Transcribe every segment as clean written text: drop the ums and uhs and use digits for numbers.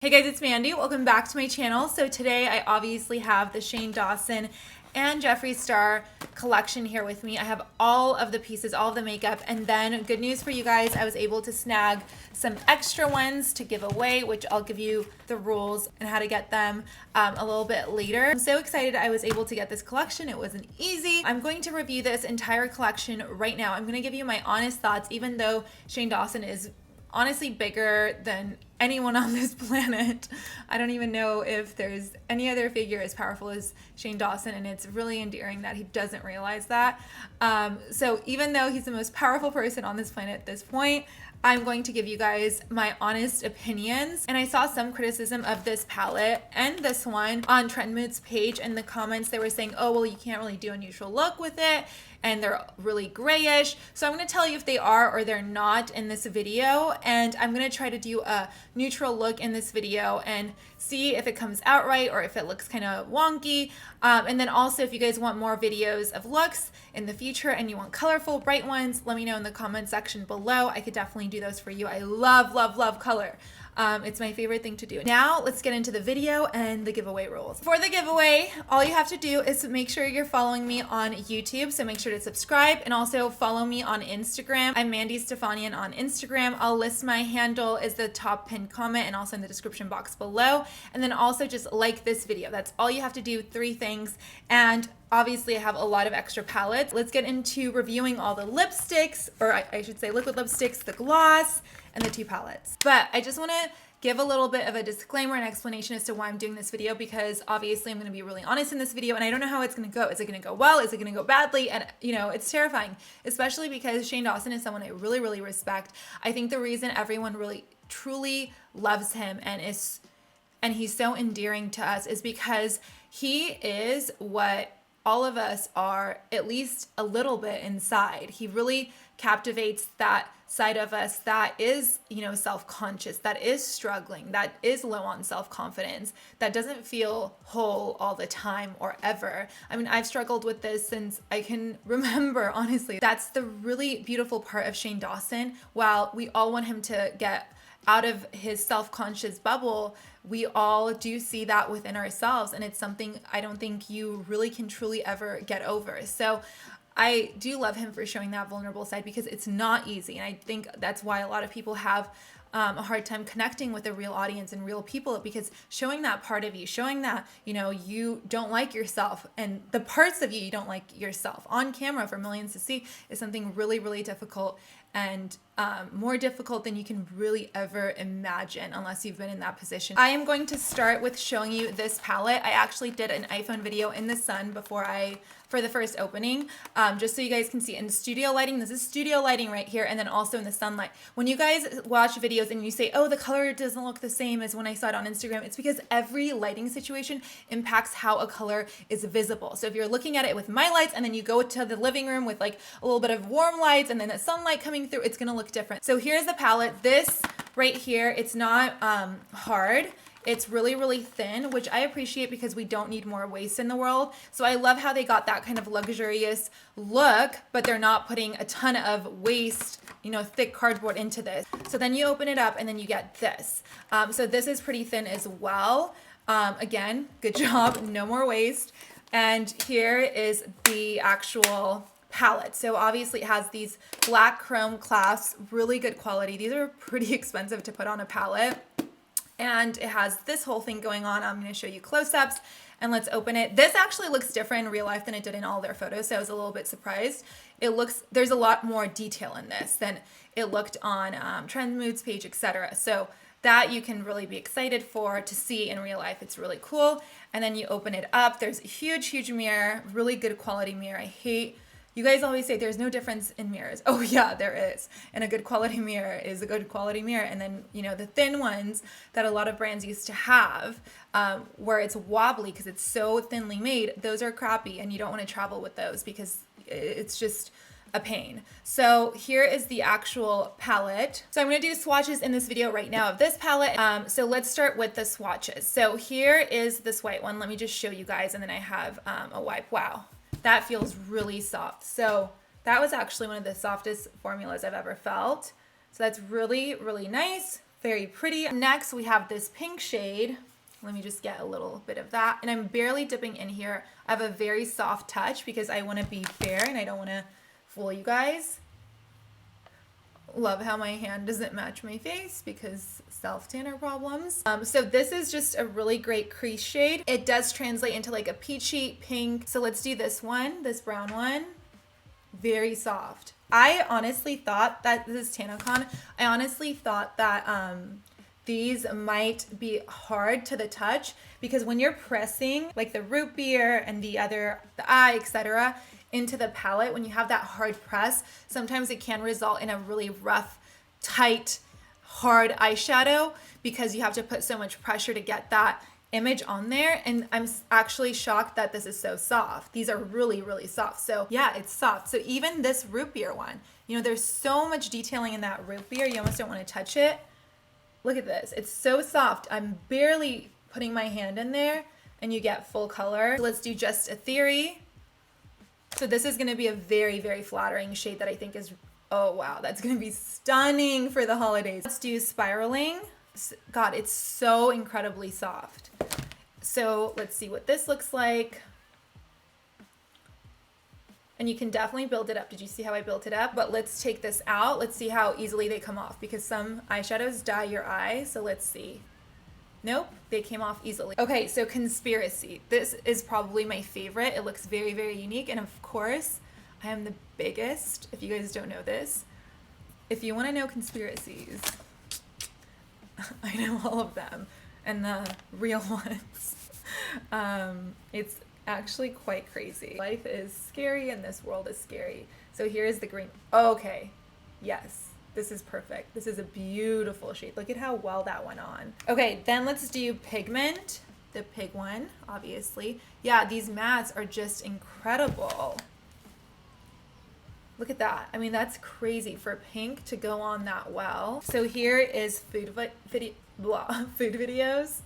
Hey guys, it's Mandy. Welcome back to my channel. So today I obviously have the Shane Dawson and Jeffree Star collection here with me. I have all of the pieces, all of the makeup, and then good news for you guys, I was able to snag some extra ones to give away, which I'll give you the rules and how to get them a little bit later. I'm so excited I was able to get this collection. It wasn't easy. I'm going to review this entire collection right now. I'm going to give you my honest thoughts, even though Shane Dawson is honestly bigger than anyone on this planet. I don't even know if there's any other figure as powerful as Shane Dawson, and it's really endearing that he doesn't realize that. So even though he's the most powerful person on this planet at this point, I'm going to give you guys my honest opinions. And I saw some criticism of this palette and this one on Trendmood's page. In the comments, they were saying, oh, well, you can't really do a neutral look with it, and they're really grayish. So I'm going to tell you if they are or they're not in this video, and I'm going to try to do a neutral look in this video and see if it comes out right or if it looks kind of wonky. And then also, if you guys want more videos of looks in the future and you want colorful, bright ones, let me know in the comment section below. I could definitely do those for you. I love, love, love color. It's my favorite thing to do. Now let's get into the video and the giveaway rules. For the giveaway, all you have to do is make sure you're following me on YouTube. So make sure to subscribe and also follow me on Instagram. I'm Mandy Stefanian on Instagram. I'll list my handle as the top pinned comment and also in the description box below. And then also just like this video. That's all you have to do, 3 things. And obviously I have a lot of extra palettes. Let's get into reviewing all the lipsticks, or I should say liquid lipsticks, the gloss, and the 2 palettes. But I just want to give a little bit of a disclaimer and explanation as to why I'm doing this video, because obviously I'm going to be really honest in this video and I don't know how it's going to go. Is it going to go well? Is it going to go badly? And you know, it's terrifying, especially because Shane Dawson is someone I really, really respect. I think the reason everyone really truly loves him and he's so endearing to us is because he is what all of us are, at least a little bit inside. He really captivates that side of us that is, you know, self-conscious, that is struggling, that is low on self-confidence, that doesn't feel whole all the time or ever. I mean, I've struggled with this since I can remember, honestly. That's the really beautiful part of Shane Dawson. While we all want him to get out of his self-conscious bubble, we all do see that within ourselves, and it's something I don't think you really can truly ever get over. So I do love him for showing that vulnerable side, because it's not easy, and I think that's why a lot of people have a hard time connecting with a real audience and real people, because showing that part of you, showing that, you know, you don't like yourself and the parts of you don't like yourself on camera for millions to see is something really, really difficult, and more difficult than you can really ever imagine unless you've been in that position. I am going to start with showing you this palette. I actually did an iPhone video in the sun for the first opening, just so you guys can see in studio lighting. This is studio lighting right here, and then also in the sunlight. When you guys watch videos and you say, oh, the color doesn't look the same as when I saw it on Instagram, it's because every lighting situation impacts how a color is visible. So if you're looking at it with my lights and then you go to the living room with like a little bit of warm lights and then the sunlight coming through, it's gonna look different. So here's the palette. This right here, it's not hard. It's really, really thin, which I appreciate because we don't need more waste in the world. So I love how they got that kind of luxurious look, but they're not putting a ton of waste, you know, thick cardboard into this. So then you open it up and then you get this. So this is pretty thin as well. Again, good job, no more waste. And here is the actual palette. So obviously it has these black chrome clasps, really good quality. These are pretty expensive to put on a palette. And it has this whole thing going on. I'm going to show you close-ups, and let's open it. This actually looks different in real life than it did in all their photos, so I was a little bit surprised. There's a lot more detail in this than it looked on Trendmood's page, etc. So that you can really be excited to see in real life. It's really cool. And then you open it up. There's a huge, huge mirror, really good quality mirror. You guys always say there's no difference in mirrors. Oh yeah, there is. And a good quality mirror is a good quality mirror. And then, you know, the thin ones that a lot of brands used to have, where it's wobbly because it's so thinly made, those are crappy, and you don't want to travel with those because it's just a pain. So here is the actual palette. So I'm going to do swatches in this video right now of this palette. So let's start with the swatches. So here is this white one. Let me just show you guys, and then I have a wipe. Wow. That feels really soft. So that was actually one of the softest formulas I've ever felt. So that's really, really nice. Very pretty. Next, we have this pink shade. Let me just get a little bit of that. And I'm barely dipping in here. I have a very soft touch because I want to be fair and I don't want to fool you guys. Love how my hand doesn't match my face because self-tanner problems. So this is just a really great crease shade. It does translate into like a peachy pink. So let's do this one, this brown one. Very soft. I honestly thought that this is Tanacon. I honestly thought that these might be hard to the touch because when you're pressing like the root beer and the eye, etc., into the palette, when you have that hard press, sometimes it can result in a really rough, tight, hard eyeshadow because you have to put so much pressure to get that image on there. And I'm actually shocked that this is so soft. These are really, really soft. So yeah, it's soft. So even this root beer one, you know, there's so much detailing in that root beer. You almost don't want to touch it. Look at this. It's so soft. I'm barely putting my hand in there and you get full color. So let's do Just a Theory. So this is going to be a very, very flattering shade that I think is, oh wow, that's going to be stunning for the holidays. Let's do Spiraling. God, it's so incredibly soft. So let's see what this looks like. And you can definitely build it up. Did you see how I built it up? But let's take this out. Let's see how easily they come off because some eyeshadows dye your eye. So let's see. Nope, they came off easily. Okay, so Conspiracy. This is probably my favorite. It looks very, very unique. And of course, I am the biggest, if you guys don't know this. If you want to know conspiracies, I know all of them. And the real ones. It's actually quite crazy. Life is scary and this world is scary. So here's the green. Okay, yes. This is perfect. This is a beautiful shade. Look at how well that went on. Okay, then let's do Pigment, the pig one, obviously. Yeah, these mattes are just incredible. Look at that. I mean, that's crazy for pink to go on that well. So here is food videos.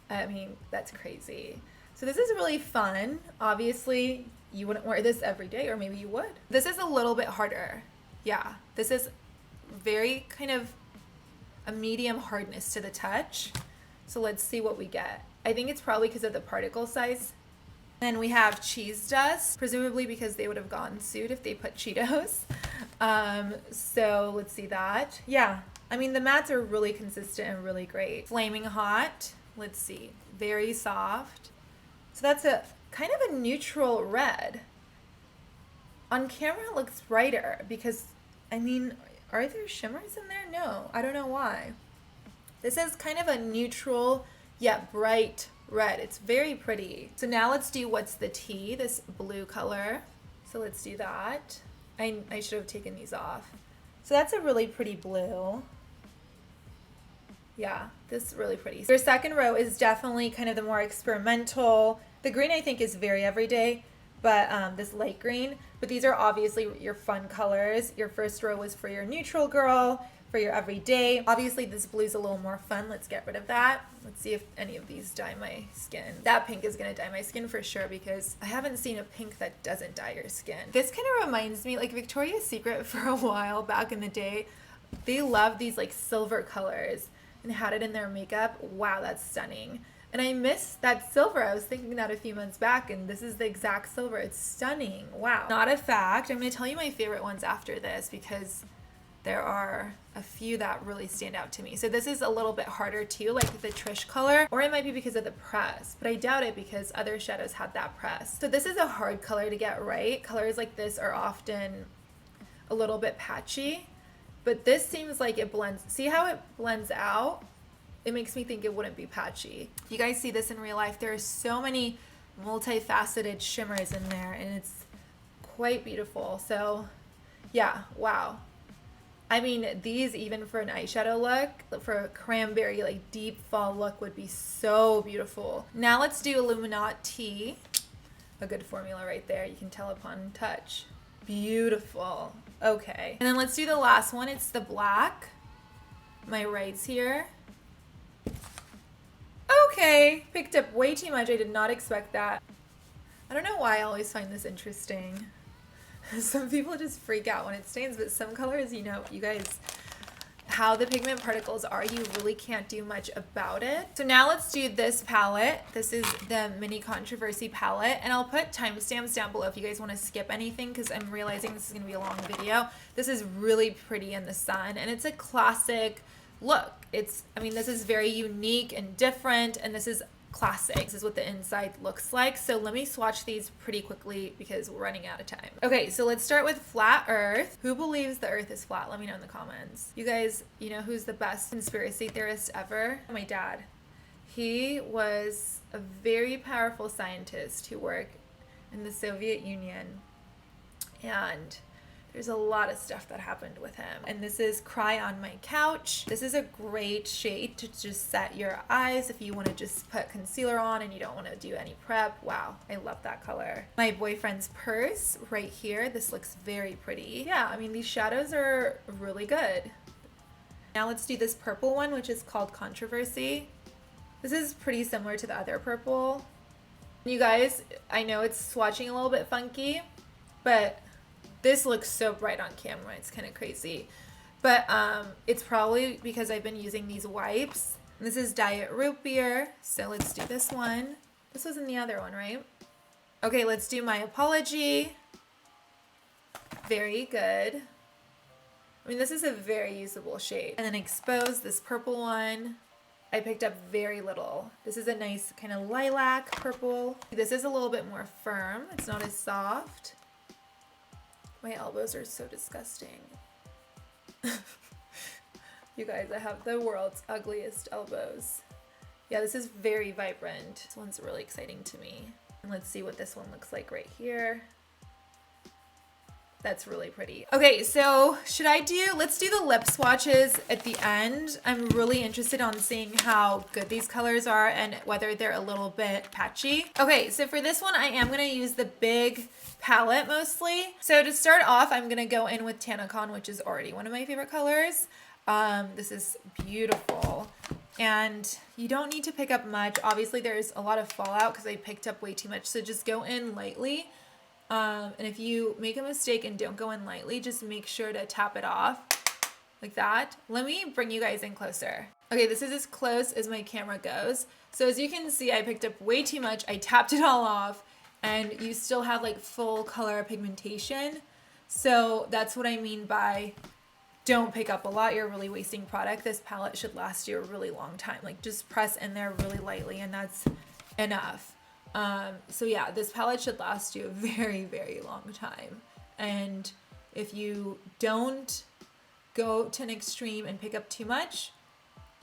I mean, that's crazy. So this is really fun. Obviously, you wouldn't wear this every day, or maybe you would. This is a little bit harder. Yeah, this is very kind of a medium hardness to the touch. So let's see what we get. I think it's probably because of the particle size. Then we have Cheese Dust, presumably because they would have gotten sued if they put Cheetos. So let's see that. Yeah, I mean the mattes are really consistent and really great. Flaming Hot, let's see, very soft. So that's a kind of a neutral red. On camera it looks brighter because, I mean, are there shimmers in there? No, I don't know why. This is kind of a neutral yet bright red. It's very pretty. So now let's do What's the Tea, this blue color. So let's do that. I should have taken these off. So that's a really pretty blue. Yeah, this is really pretty. Your second row is definitely kind of the more experimental. The green I think is very everyday, but this light green. But these are obviously your fun colors. Your first row was for your neutral girl, for your everyday. Obviously this blue's a little more fun. Let's get rid of that. Let's see if any of these dye my skin. That pink is gonna dye my skin for sure because I haven't seen a pink that doesn't dye your skin. This kind of reminds me, like Victoria's Secret for a while back in the day, they loved these like silver colors and had it in their makeup. Wow, that's stunning. And I miss that silver. I was thinking that a few months back and this is the exact silver. It's stunning. Wow. Not a fact. I'm gonna tell you my favorite ones after this because there are a few that really stand out to me. So this is a little bit harder too, like the Trish color, or it might be because of the press, but I doubt it because other shadows had that press. So this is a hard color to get right. Colors like this are often a little bit patchy, but this seems like it blends. See how it blends out? It makes me think it wouldn't be patchy. If you guys see this in real life, there are so many multifaceted shimmers in there and it's quite beautiful. So yeah, wow. I mean, these even for an eyeshadow look, for a cranberry, like deep fall look would be so beautiful. Now let's do Illuminati. A good formula right there. You can tell upon touch. Beautiful. Okay. And then let's do the last one. It's the black. My right's here. Okay. Picked up way too much. I did not expect that. I don't know why I always find this interesting. Some people just freak out when it stains, but some colors, you know, you guys how the pigment particles are, you really can't do much about it. So now let's do this palette. This is the Mini Controversy palette, and I'll put timestamps down below if you guys want to skip anything, because I'm realizing this is going to be a long video. This is really pretty in the sun, and it's a classic look. I mean, this is very unique and different, and this is classic. This is what the inside looks like. So let me swatch these pretty quickly because we're running out of time. Okay, so let's start with flat earth. Who believes the earth is flat? Let me know in the comments. You guys, you know who's the best conspiracy theorist ever? My dad. He was a very powerful scientist who worked in the Soviet Union, and there's a lot of stuff that happened with him. And this is Cry on My Couch. This is a great shade to just set your eyes if you want to just put concealer on and you don't want to do any prep. Wow, I love that color. My Boyfriend's Purse right here. This looks very pretty. Yeah, I mean, these shadows are really good. Now let's do this purple one, which is called Controversy. This is pretty similar to the other purple. You guys, I know it's swatching a little bit funky, but this looks so bright on camera. It's kind of crazy. But it's probably because I've been using these wipes. This is Diet Root Beer. So let's do this one. This was in the other one, right? Okay, let's do My Apology. Very good. I mean, this is a very usable shade. And then Expose, this purple one. I picked up very little. This is a nice kind of lilac purple. This is a little bit more firm. It's not as soft. My elbows are so disgusting. You guys, I have the world's ugliest elbows. Yeah, this is very vibrant. This one's really exciting to me. And let's see what this one looks like right here. That's really pretty. Okay, so let's do the lip swatches at the end. I'm really interested on seeing how good these colors are and whether they're a little bit patchy. Okay, so for this one, I am gonna use the big palette mostly. So to start off, I'm gonna go in with Tanacon, which is already one of my favorite colors. This is beautiful. And you don't need to pick up much. Obviously, there's a lot of fallout because I picked up way too much. So just go in lightly. And if you make a mistake and don't go in lightly, just make sure to tap it off like that. Let me bring you guys in closer. Okay, this is as close as my camera goes. So as you can see, I picked up way too much. I tapped it all off, and you still have like full color pigmentation. So that's what I mean by don't pick up a lot. You're really wasting product. This palette should last you a really long time. Like just press in there really lightly, and that's enough. So yeah, this palette should last you a very, very long time. And if you don't go to an extreme and pick up too much,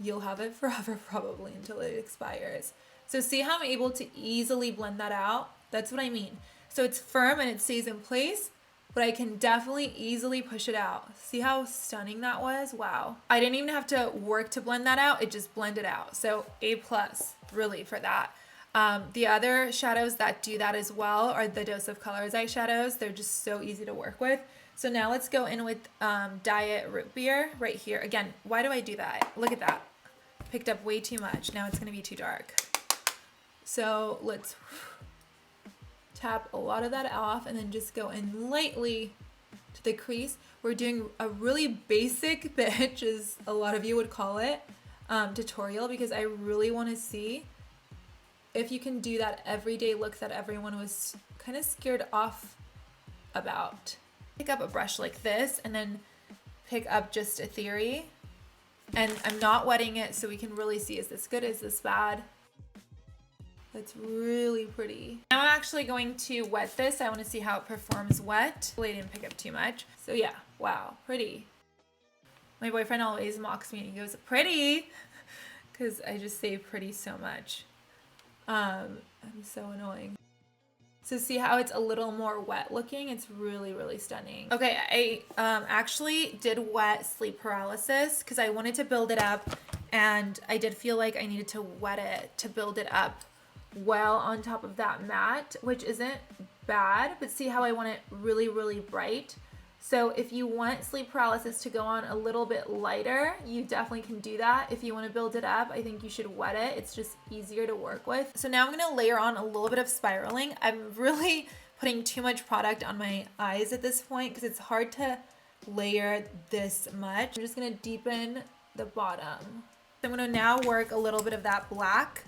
you'll have it forever probably until it expires. So see how I'm able to easily blend that out? That's what I mean. So it's firm and it stays in place, but I can definitely easily push it out. See how stunning that was? Wow. I didn't even have to work to blend that out. It just blended out. So A+, really, for that. The other shadows that do that as well are the Dose of Colors eyeshadows. They're just so easy to work with. So now let's go in with Diet Root Beer right here. Again, why do I do that? Look at that. Picked up way too much. Now it's going to be too dark. So let's tap a lot of that off and then just go in lightly to the crease. We're doing a really basic bitch, as a lot of you would call it, tutorial, because I really want to see if you can do that everyday look that everyone was kind of scared off about. Pick up a brush like this and then pick up just a theory. And I'm not wetting it so we can really see, is this good, is this bad? That's really pretty. Now I'm actually going to wet this. I want to see how it performs wet. I didn't pick up too much. So yeah, wow, pretty. My boyfriend always mocks me and he goes, pretty, because I just say pretty so much. I'm so annoying. So see how it's a little more wet looking? It's really, really stunning. Okay, I actually did wet Sleep Paralysis because I wanted to build it up, and I did feel like I needed to wet it to build it up well on top of that matte, which isn't bad, but see how I want it really, really bright? So if you want Sleep Paralysis to go on a little bit lighter, you definitely can do that. If you want to build it up, I think you should wet it. It's just easier to work with. So now I'm going to layer on a little bit of spiraling. I'm really putting too much product on my eyes at this point because it's hard to layer this much. I'm just gonna deepen the bottom. I'm gonna now work a little bit of that black.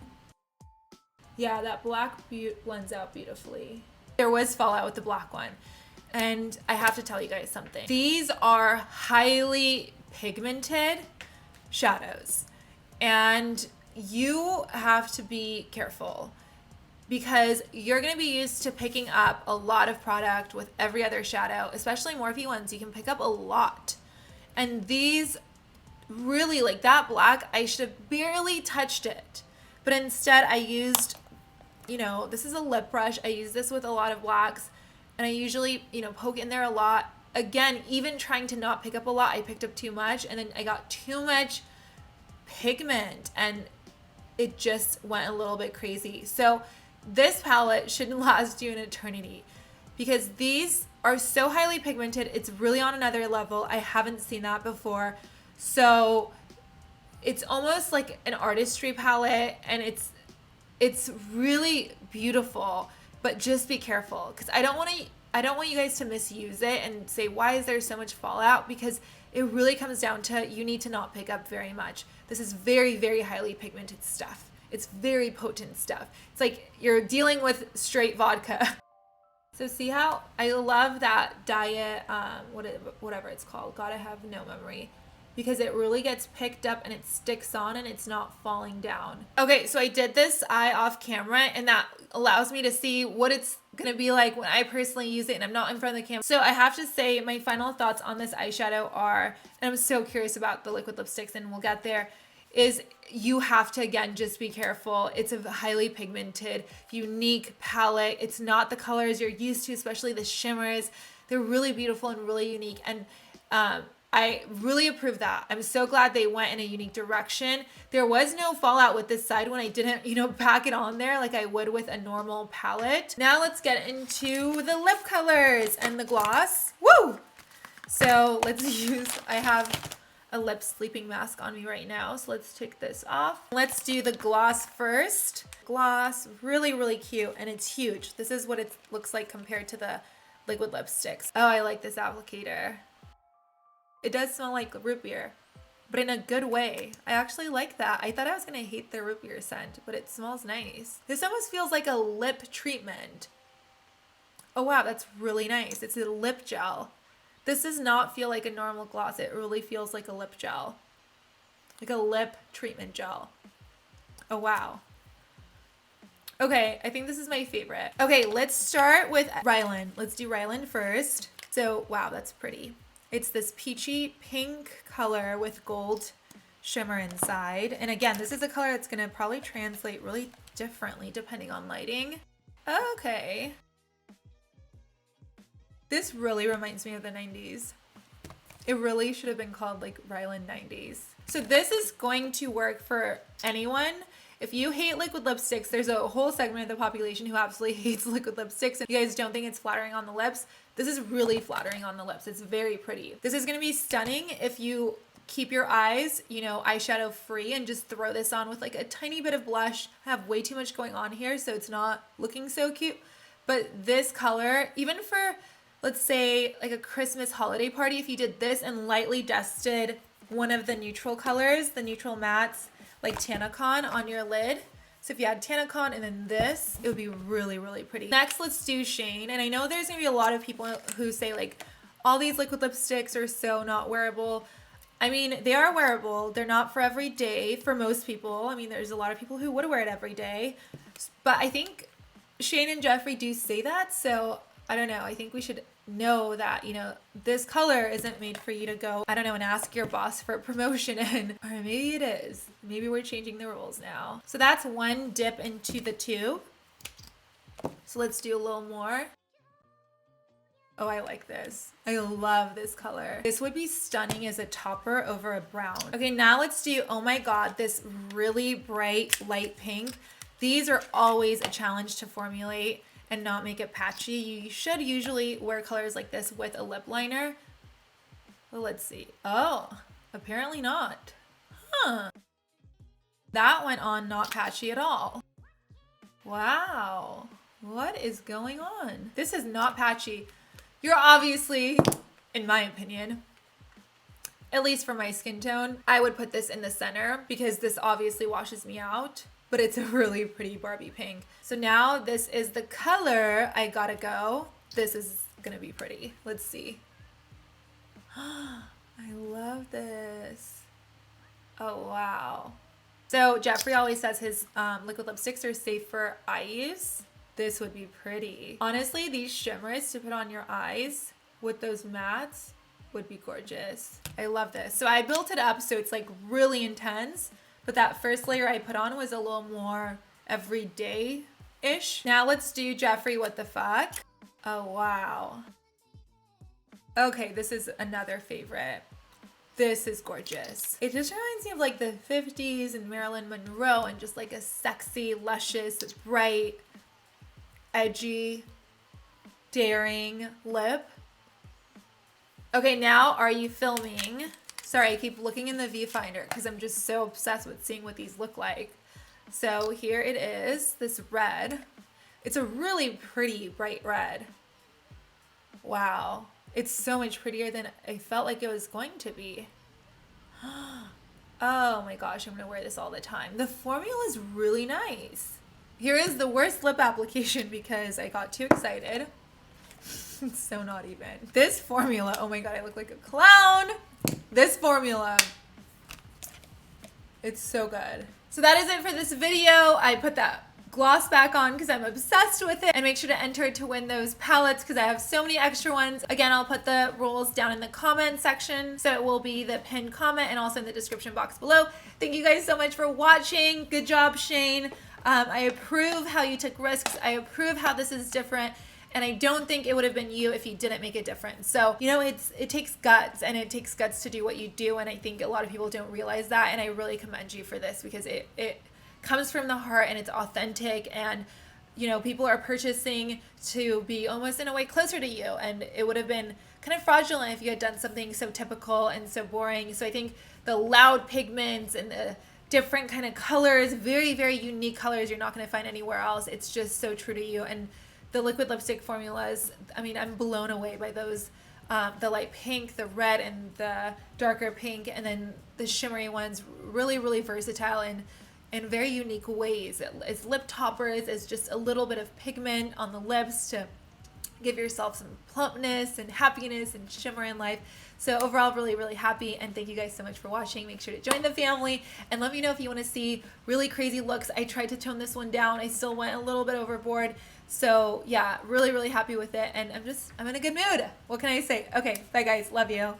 Yeah, that black blends out beautifully. There was fallout with the black one. And I have to tell you guys something. These are highly pigmented shadows. And you have to be careful because you're going to be used to picking up a lot of product with every other shadow, especially Morphe ones. You can pick up a lot. And these really, like that black, I should have barely touched it. But instead I used, you know, this is a lip brush. I use this with a lot of blacks. And I usually, you know, poke in there a lot. Again, even trying to not pick up a lot, I picked up too much. And then I got too much pigment. And it just went a little bit crazy. So this palette shouldn't last you an eternity. Because these are so highly pigmented. It's really on another level. I haven't seen that before. So it's almost like an artistry palette. And it's really beautiful. But just be careful, because I don't want you guys to misuse it and say, why is there so much fallout? Because it really comes down to you need to not pick up very much. This is very, very highly pigmented stuff. It's very potent stuff. It's like you're dealing with straight vodka. So see how I love that diet, whatever it's called, Gotta Have No Memory. Because it really gets picked up and it sticks on and it's not falling down. Okay, so I did this eye off camera and that allows me to see what it's gonna be like when I personally use it and I'm not in front of the camera. So I have to say my final thoughts on this eyeshadow are, and I'm so curious about the liquid lipsticks and we'll get there, is you have to, again, just be careful. It's a highly pigmented, unique palette. It's not the colors you're used to, especially the shimmers. They're really beautiful and really unique. And I really approve that. I'm so glad they went in a unique direction. There was no fallout with this side when I didn't, you know, pack it on there like I would with a normal palette. Now let's get into the lip colors and the gloss. Woo! So let's use, I have a lip sleeping mask on me right now. So let's take this off. Let's do the gloss first. Gloss, really, really cute. And it's huge. This is what it looks like compared to the liquid lipsticks. Oh, I like this applicator. It does smell like root beer, but in a good way. I actually like that. I thought I was gonna hate the root beer scent, but it smells nice. This almost feels like a lip treatment. Oh wow, that's really nice. It's a lip gel. This does not feel like a normal gloss. It really feels like a lip gel. Like a lip treatment gel. Oh wow. Okay, I think this is my favorite. Okay, let's start with Ryland. Let's do Ryland first. So wow, that's pretty. It's this peachy pink color with gold shimmer inside. And again, this is a color that's gonna probably translate really differently depending on lighting. Okay. This really reminds me of the 90s. It really should have been called like Ryland 90s. So this is going to work for anyone. If you hate liquid lipsticks, there's a whole segment of the population who absolutely hates liquid lipsticks and you guys don't think it's flattering on the lips. This is really flattering on the lips. It's very pretty. This is gonna be stunning if you keep your eyes, you know, eyeshadow free and just throw this on with like a tiny bit of blush. I have way too much going on here, so it's not looking so cute. But this color, even for, let's say, like a Christmas holiday party, if you did this and lightly dusted one of the neutral colors, the neutral mattes, like Tanacon on your lid. So if you had Tanacon and then this, it would be really, really pretty. Next, let's do Shane. And I know there's gonna be a lot of people who say like, all these liquid lipsticks are so not wearable. I mean, they are wearable. They're not for every day for most people. I mean, there's a lot of people who would wear it every day. But I think Shane and Jeffree do say that. So I don't know. I think we should know that, you know, this color isn't made for you to go, I don't know, and ask your boss for a promotion in. Or maybe it is. Maybe we're changing the rules now. So that's one dip into the tube. So let's do a little more. Oh, I like this. I love this color. This would be stunning as a topper over a brown. Okay, now let's do, oh my God, this really bright light pink. These are always a challenge to formulate and not make it patchy. You should usually wear colors like this with a lip liner. Well, let's see. Oh, apparently not. Huh. That went on not patchy at all. Wow. What is going on? This is not patchy. You're obviously, in my opinion, at least for my skin tone, I would put this in the center because this obviously washes me out, but it's a really pretty Barbie pink. So now this is the color I gotta go. This is gonna be pretty. Let's see. I love this. Oh, wow. So Jeffree always says his liquid lipsticks are safe for eyes. This would be pretty. Honestly, these shimmers to put on your eyes with those mattes would be gorgeous. I love this. So I built it up so it's like really intense, but that first layer I put on was a little more everyday-ish. Now let's do Jeffree What the Fuck. Oh, wow. Okay, this is another favorite. This is gorgeous. It just reminds me of like the 50s and Marilyn Monroe and just like a sexy, luscious, bright, edgy, daring lip. Okay, now are you filming? Sorry, I keep looking in the viewfinder because I'm just so obsessed with seeing what these look like. So here it is, this red. It's a really pretty bright red. Wow. It's so much prettier than I felt like it was going to be. Oh my gosh, I'm gonna wear this all the time. The formula is really nice. Here is the worst lip application because I got too excited. It's so not even. This formula, oh my god, I look like a clown. This formula, it's so good. So that is it for this video. I put that gloss back on because I'm obsessed with it, and make sure to enter to win those palettes because I have so many extra ones. Again, I'll put the rules down in the comment section, so it will be the pinned comment and also in the description box below. Thank you guys so much for watching. Good job, Shane. I approve how you took risks. I approve how this is different. And I don't think it would have been you if you didn't make a difference. So, you know, it takes guts, and it takes guts to do what you do. And I think a lot of people don't realize that. And I really commend you for this because it comes from the heart and it's authentic. And, you know, people are purchasing to be almost in a way closer to you. And it would have been kind of fraudulent if you had done something so typical and so boring. So I think the loud pigments and the different kind of colors, very, very unique colors you're not going to find anywhere else. It's just so true to you. And the liquid lipstick formulas, I mean, I'm blown away by those. The light pink, the red, and the darker pink, and then the shimmery ones, really, really versatile and in very unique ways. It's lip toppers, it's just a little bit of pigment on the lips to give yourself some plumpness and happiness and shimmer in life. So overall, really, really happy, and thank you guys so much for watching. Make sure to join the family and let me know if you want to see really crazy looks. I tried to tone this one down. I still went a little bit overboard. So yeah, really, really happy with it, and I'm in a good mood. What can I say? Okay, bye guys, love you.